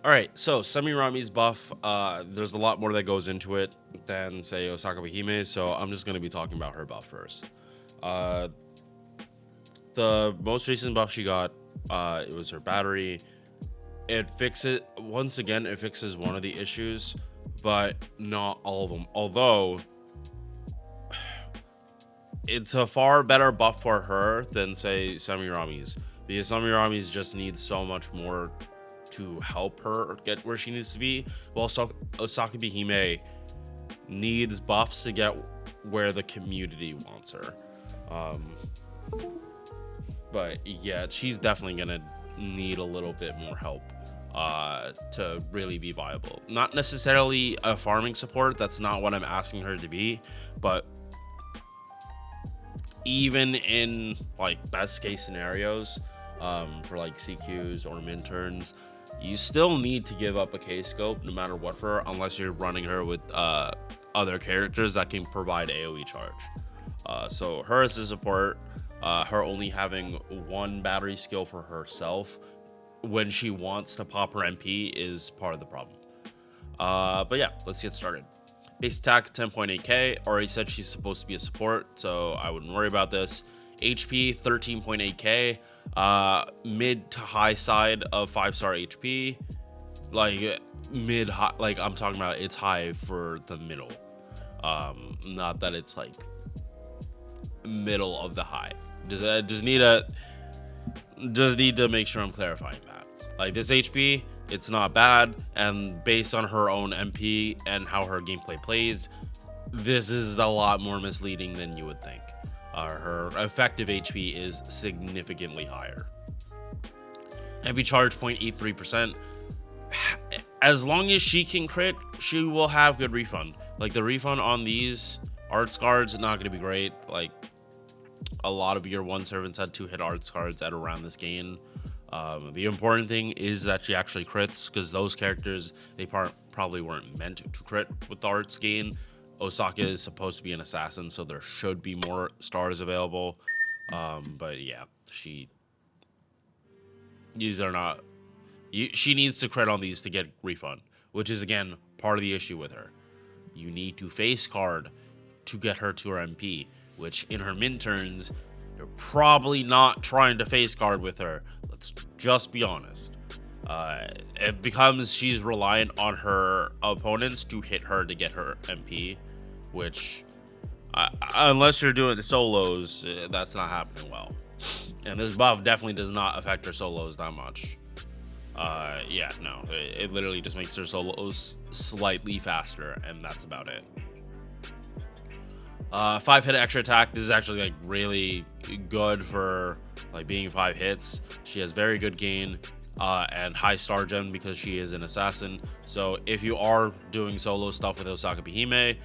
All right, so Semirami's buff, there's a lot more that goes into it than, say, Osakabehime, so I'm just going to be talking about her buff first. Uh, the most recent buff she got, it was her battery. It fixes, once again, it fixes one of the issues, but not all of them. Although, it's a far better buff for her than, say, Semirami's, because Semirami's just needs so much more to help her get where she needs to be, while Osakabehime needs buffs to get where the community wants her. But yeah, she's definitely gonna need a little bit more help to really be viable. Not necessarily a farming support, that's not what I'm asking her to be, but even in like best case scenarios, for like CQs or min turns, you still need to give up a K scope no matter what for her, unless you're running her with other characters that can provide AoE charge. So her as a support, her only having one battery skill for herself when she wants to pop her MP is part of the problem. But yeah, let's get started. Base attack 10.8k. Already said she's supposed to be a support, so I wouldn't worry about this. HP 13.8k. Mid to high side of 5-star HP. Like mid high, like I'm talking about it's high for the middle. Not that it's like middle of the high. Just need to make sure I'm clarifying that. Like this HP, it's not bad, and based on her own MP and how her gameplay plays, this is a lot more misleading than you would think. Her effective HP is significantly higher. MP charge 0.83%. As long as she can crit, she will have good refund. Like the refund on these arts cards is not going to be great. Like a lot of year one servants had 2-hit arts cards at around this gain. The important thing is that she actually crits, because those characters, they probably weren't meant to crit with the arts gain. Osaka is supposed to be an assassin, so there should be more stars available. But yeah, these are not. She needs to crit on these to get refund, which is again part of the issue with her. You need to face card to get her to her MP, which in her min turns, they're probably not trying to face guard with her. Let's just be honest. It becomes she's reliant on her opponents to hit her to get her MP, which, unless you're doing solos, that's not happening well. And this buff definitely does not affect her solos that much. Yeah, no, it literally just makes her solos slightly faster, and that's about it. 5-hit extra attack. This is actually like really good for like being 5 hits. She has very good gain and high star gem because she is an assassin. So if you are doing solo stuff with Osakabehime,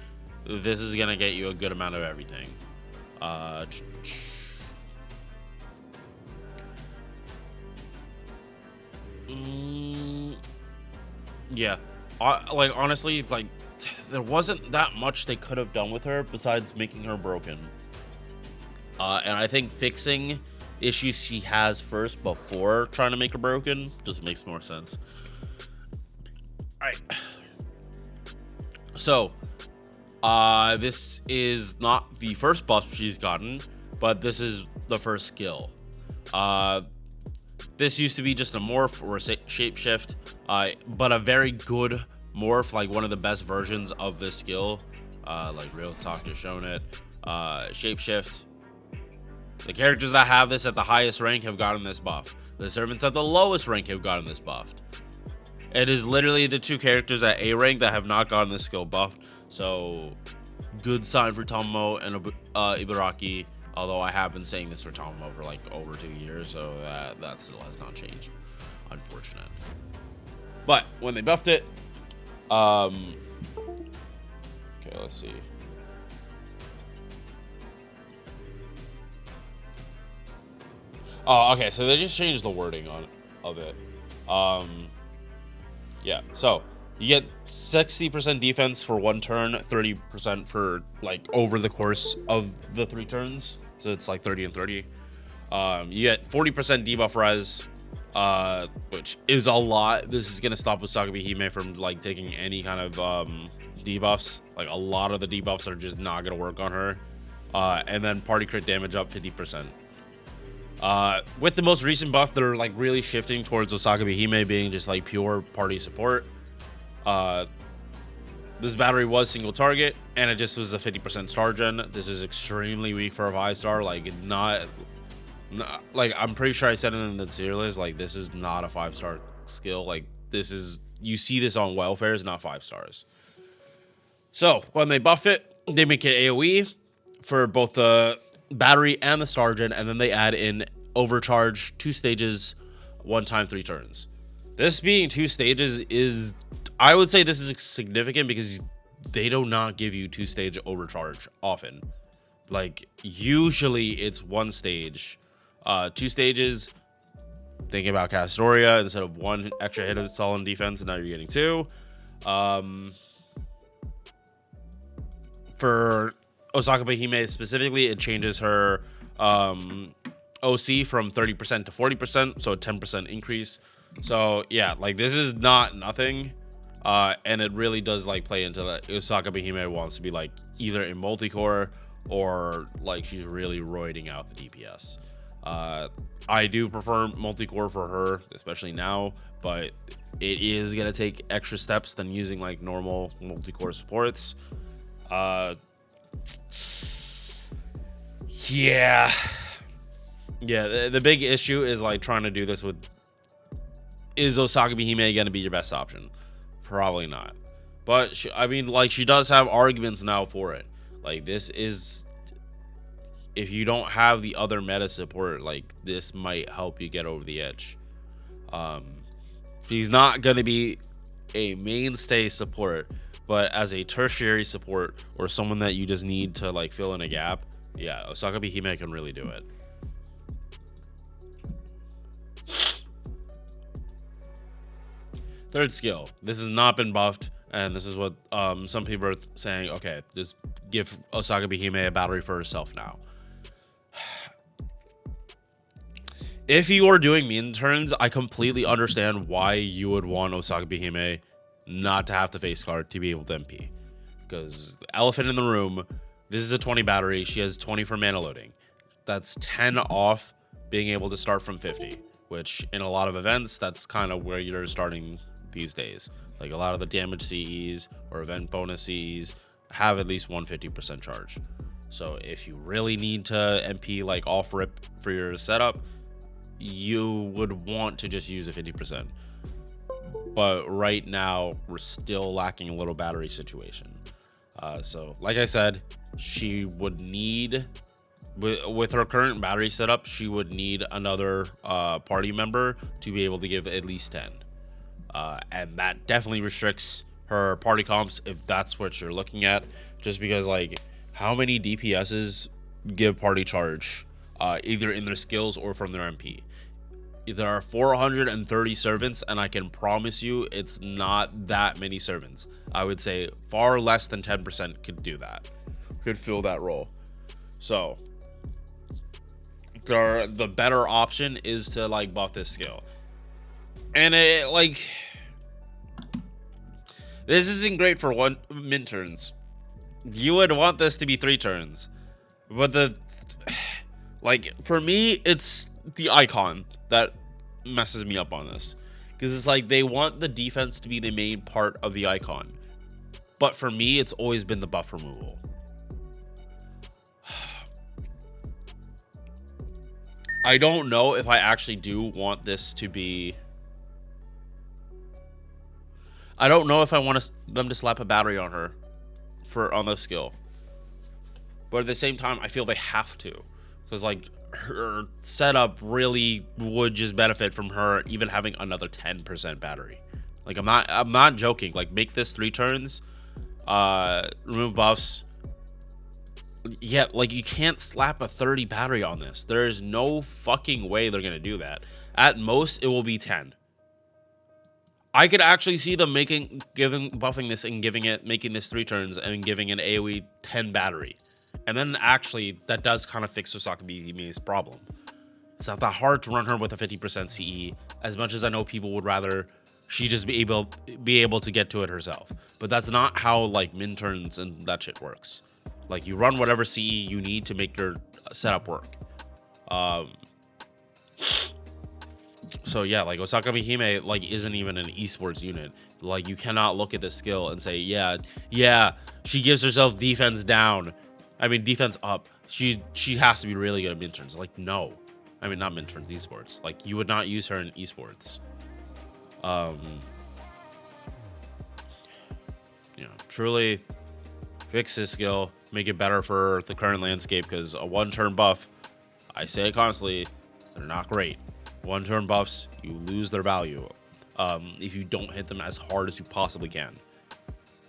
this is gonna get you a good amount of everything. Yeah, like honestly, like there wasn't that much they could have done with her besides making her broken. And I think fixing issues she has first before trying to make her broken just makes more sense. All right. So, this is not the first buff she's gotten, but this is the first skill. This used to be just a morph or a shapeshift, but a very good morph, like one of the best versions of this skill. Like Real Talk just shown it. Shapeshift. The characters that have this at the highest rank have gotten this buff. The servants at the lowest rank have gotten this buffed. It is literally the 2 characters at A rank that have not gotten this skill buffed. So, good sign for Tomomo and Ibaraki. Although I have been saying this for Tomomo for like over 2 years, so that still has not changed. Unfortunate. But when they buffed it, okay, let's see. Oh, okay, so they just changed the wording of it. Yeah, so you get 60% defense for 1 turn, 30% for like over the course of the 3 turns. So it's like 30 and 30. You get 40% debuff res, which is a lot. This is gonna stop Osakabehime from like taking any kind of debuffs. Like a lot of the debuffs are just not gonna work on her. And then party crit damage up 50%. With the most recent buff, they're like really shifting towards Osakabehime being just like pure party support. This battery was single target, and it just was a 50% star gen. This is extremely weak for a 5-star. Like not like I'm pretty sure I said it in the tier list. Like this is not a 5-star skill. Like this is, you see this on welfares, not 5 stars. So when they buff it, they make it AoE for both the battery and the star gen, and then they add in overcharge 2 stages, 1 time 3 turns. This being 2 stages is, I would say this is significant because they do not give you 2-stage overcharge often. Like usually it's 1 stage, 2 stages. Thinking about Castoria, instead of 1 extra hit of solid defense, and now you're getting 2. For Osakabehime specifically, it changes her OC from 30% to 40%, so a 10% increase. So yeah, like this is not nothing, and it really does like play into that. Osakabehime wants to be like either in multi-core or like she's really roiding out the DPS. I do prefer multi-core for her, especially now, but it is gonna take extra steps than using like normal multi-core supports. Yeah, the big issue is like trying to do this with, is Osakabehime gonna be your best option? Probably not, but I mean, like, she does have arguments now for it. Like this is, if you don't have the other meta support, like this might help you get over the edge. She's not gonna be a mainstay support, but as a tertiary support or someone that you just need to like fill in a gap, yeah, Osakabehime can really do it. Third skill. This has not been buffed, and this is what some people are saying. Okay, just give Osakabehime a battery for herself now. If you are doing mean turns, I completely understand why you would want Osakabehime not to have the face card to be able to MP. Because the elephant in the room, this is a 20 battery. She has 20 for mana loading. That's 10 off being able to start from 50, which in a lot of events, that's kind of where you're starting these days. Like a lot of the damage CEs or event bonus CEs have at least 150% charge. So if you really need to MP like off rip for your setup, you would want to just use a 50%. But right now we're still lacking a little battery situation. So like I said, she would need, with her current battery setup, she would need another party member to be able to give at least 10. And that definitely restricts her party comps if that's what you're looking at, just because like how many DPSs give party charge either in their skills or from their MP? There are 430 servants, and I can promise you it's not that many servants. I would say far less than 10% could do that, could fill that role. So the better option is to like buff this skill. And it like, this isn't great for one min turns. You would want this to be 3 turns, but the like for me, it's the icon that messes me up on this, because it's like they want the defense to be the main part of the icon, but for me, it's always been the buff removal. I don't know if I actually do want this to be. I don't know if I want them to slap a battery on her on this skill, but at the same time, I feel they have to, because like her setup really would just benefit from her even having another 10% battery. Like I'm not joking. Like make this 3 turns, remove buffs. Yeah, like you can't slap a 30 battery on this. There's no fucking way they're gonna do that. At most, it will be 10. I could actually see them buffing this and making this 3 turns and giving an AoE 10 battery. And then actually that does kind of fix Osakabehime's problem. It's not that hard to run her with a 50% CE, as much as I know people would rather she just be able to get to it herself. But that's not how like min turns and that shit works. Like you run whatever CE you need to make your setup work. So yeah, like Osakabehime like isn't even an esports unit. Like you cannot look at this skill and say, yeah, she gives herself defense down. I mean defense up. She has to be really good at min turns. Like no. I mean not min turns, esports. Like you would not use her in esports. You know, truly fix this skill, make it better for the current landscape, because a one-turn buff, I say it constantly, they're not great. One-turn buffs, you lose their value if you don't hit them as hard as you possibly can.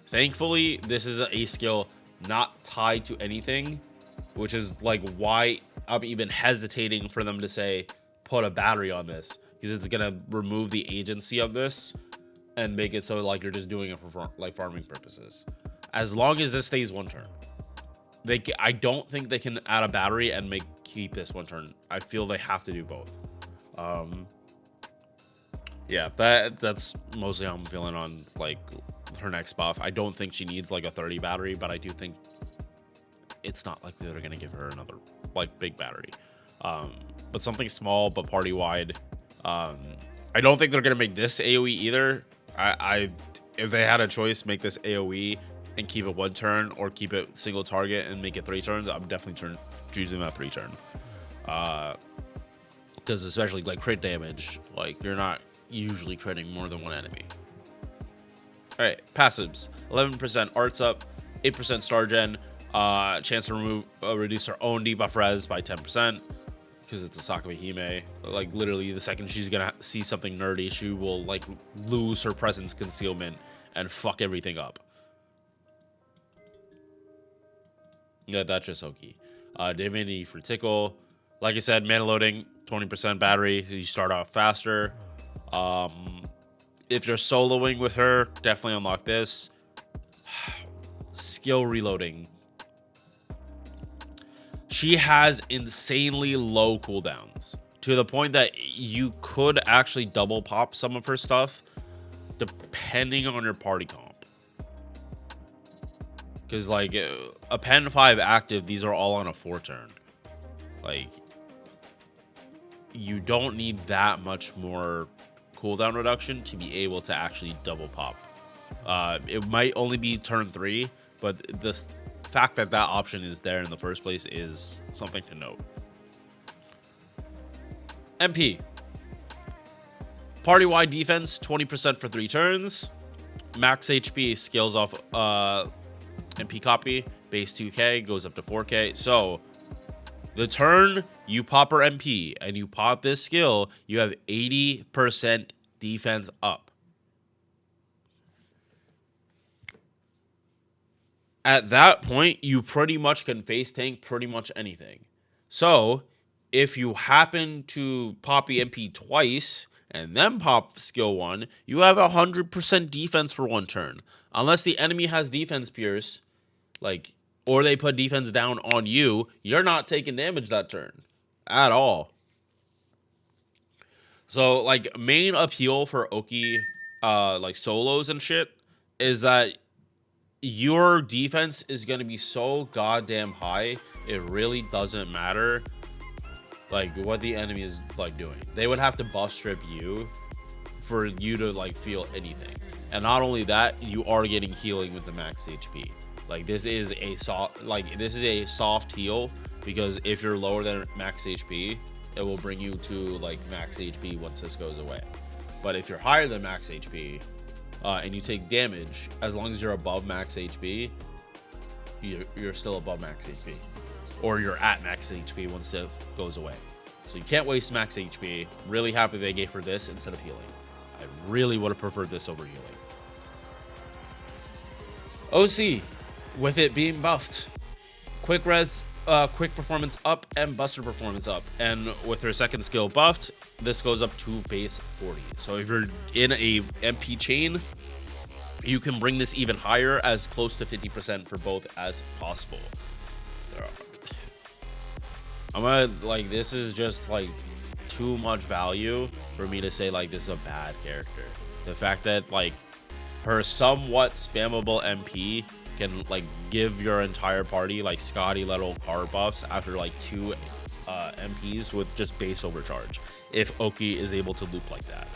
Thankfully, this is a skill not tied to anything, which is like why I'm even hesitating for them to say put a battery on this, because it's gonna remove the agency of this and make it so like you're just doing it for like farming purposes. As long as this stays one turn, I don't think they can add a battery and keep this one turn. I feel they have to do both. Yeah, that's mostly how I'm feeling on like her next buff. I don't think she needs like a 30 battery, but I do think it's not likely they're gonna give her another like big battery. But something small but party wide. I don't think they're gonna make this AoE either. If they had a choice, make this AoE and keep it one turn, or keep it single target and make it 3 turns. I'm definitely choosing that 3 turn. Because especially like crit damage, like you're not usually critting more than one enemy. All right, passives: 11% arts up, 8% star gen, chance to reduce her own debuff res by 10%. Because it's Osakabehime. Like literally the second she's gonna see something nerdy, she will like lose her presence concealment and fuck everything up. Yeah, that's just okay. Divinity for tickle. Like I said, mana loading, 20% battery, so you start off faster. If you're soloing with her, definitely unlock this. Skill reloading. She has insanely low cooldowns, to the point that you could actually double pop some of her stuff depending on your party comp. Because like a Pen 5 active, these are all on a 4 turn. Like you don't need that much more cooldown reduction to be able to actually double pop. It might only be turn 3, but the fact that option is there in the first place is something to note. MP. Party-wide defense, 20% for 3 turns. Max HP scales off MP copy. Base 2k goes up to 4k. So the turn you pop her MP and you pop this skill, you have 80% defense up. At that point, you pretty much can face tank pretty much anything. So if you happen to pop the MP twice and then pop skill 1, you have 100% defense for 1 turn. Unless the enemy has defense pierce, like, or they put defense down on you, you're not taking damage that turn at all. So like main appeal for Oki like solos and shit is that your defense is going to be so goddamn high, it really doesn't matter like what the enemy is like doing. They would have to buff strip you for you to like feel anything. And not only that, you are getting healing with the max HP. Like this is a soft heal, because if you're lower than max HP, it will bring you to like max HP once this goes away. But if you're higher than max HP, and you take damage, as long as you're above max HP, you're still above max HP. Or you're at max HP once this goes away. So you can't waste max HP. Really happy they gave her this instead of healing. I really would have preferred this over healing. OC, with it being buffed. Quick res, quick performance up, and buster performance up. And with her second skill buffed, this goes up to base 40. So if you're in a MP chain, you can bring this even higher, as close to 50% for both as possible. I'm gonna like, this is just like too much value for me to say like this is a bad character. The fact that like her somewhat spammable MP can like give your entire party like Scotty level card buffs after like 2 MPs with just base overcharge, if Oki is able to loop like that.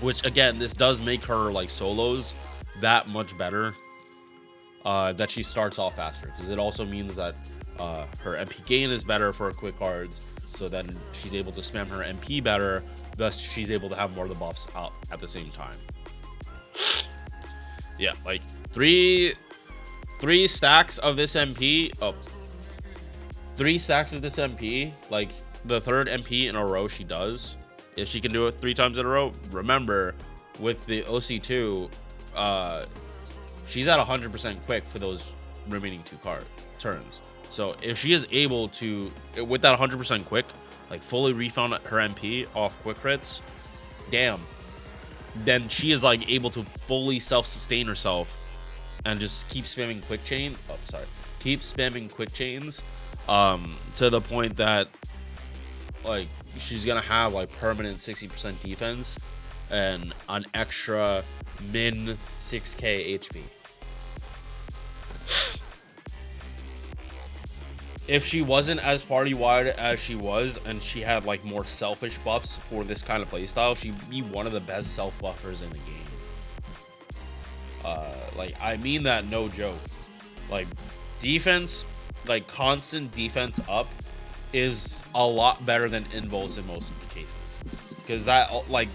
Which again, this does make her like solos that much better, that she starts off faster, because it also means that her MP gain is better for quick cards, so then she's able to spam her MP better, thus she's able to have more of the buffs out at the same time. Yeah, like three stacks of this MP. Oh, 3 stacks of this MP, like the 3rd MP in a row she does, if she can do it 3 times in a row. Remember, with the OC2, she's at 100% quick for those remaining 2 turns. So if she is able to, with that 100% quick, like fully refound her MP off quick crits, damn, then she is like able to fully self-sustain herself and just keep spamming quick chain. Oh, sorry, keep spamming quick chains, to the point that like she's gonna have like permanent 60% defense and an extra min 6k HP. If she wasn't as party-wide as she was, and she had like more selfish buffs for this kind of playstyle, she'd be one of the best self-buffers in the game. Like, I mean that no joke. Like, defense, like constant defense up is a lot better than invulns in most of the cases. Because that, like,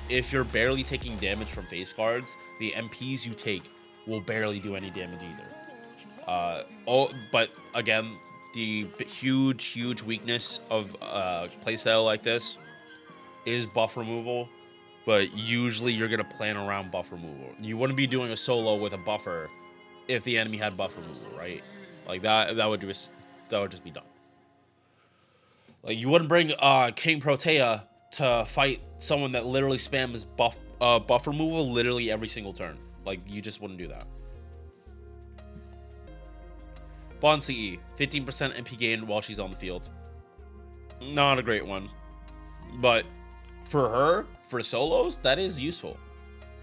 if you're barely taking damage from face cards, the MPs you take will barely do any damage either. But again, the huge weakness of playstyle like this is buff removal, but usually you're gonna plan around buff removal. You wouldn't be doing a solo with a buffer if the enemy had buff removal, right? Like that would just be dumb. Like, you wouldn't bring King Protea to fight someone that literally spams buff removal literally every single turn. Like, you just wouldn't do that. Bond CE, 15% MP gain while she's on the field. Not a great one, but for her, for solos, that is useful.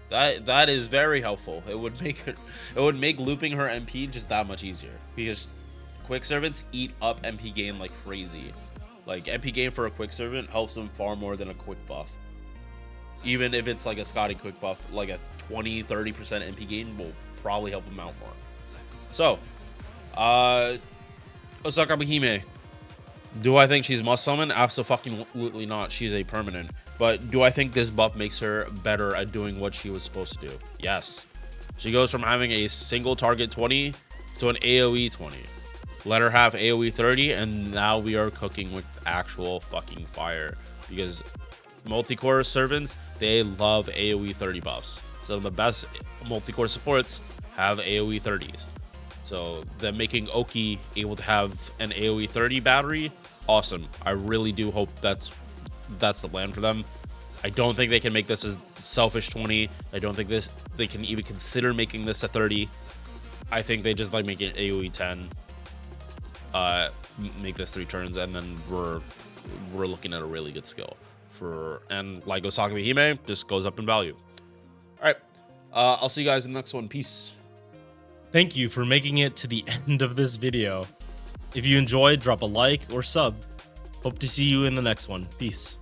That is very helpful. It would make looping her MP just that much easier, because quick servants eat up MP gain like crazy. Like, MP gain for a quick servant helps them far more than a quick buff. Even if it's like a Scotty quick buff, like a 20-30% MP gain will probably help them out more. So, Osakabehime. Do I think she's must summon? Absolutely not. She's a permanent. But do I think this buff makes her better at doing what she was supposed to do? Yes. She goes from having a single target 20 to an AoE 20. Let her have AoE 30, and now we are cooking with actual fucking fire. Because multi-core servants, they love AoE 30 buffs. So the best multi-core supports have AoE 30s. So them making Oki able to have an AoE 30 battery, awesome. I really do hope that's the plan for them. I don't think they can make this as selfish 20. I don't think they can even consider making this a 30. I think they just like make it AoE 10. Make this 3 turns, and then we're looking at a really good skill and like Osakabehime just goes up in value. All right, I'll see you guys in the next one. Peace. Thank you for making it to the end of this video. If you enjoyed, drop a like or sub. Hope to see you in the next one. Peace.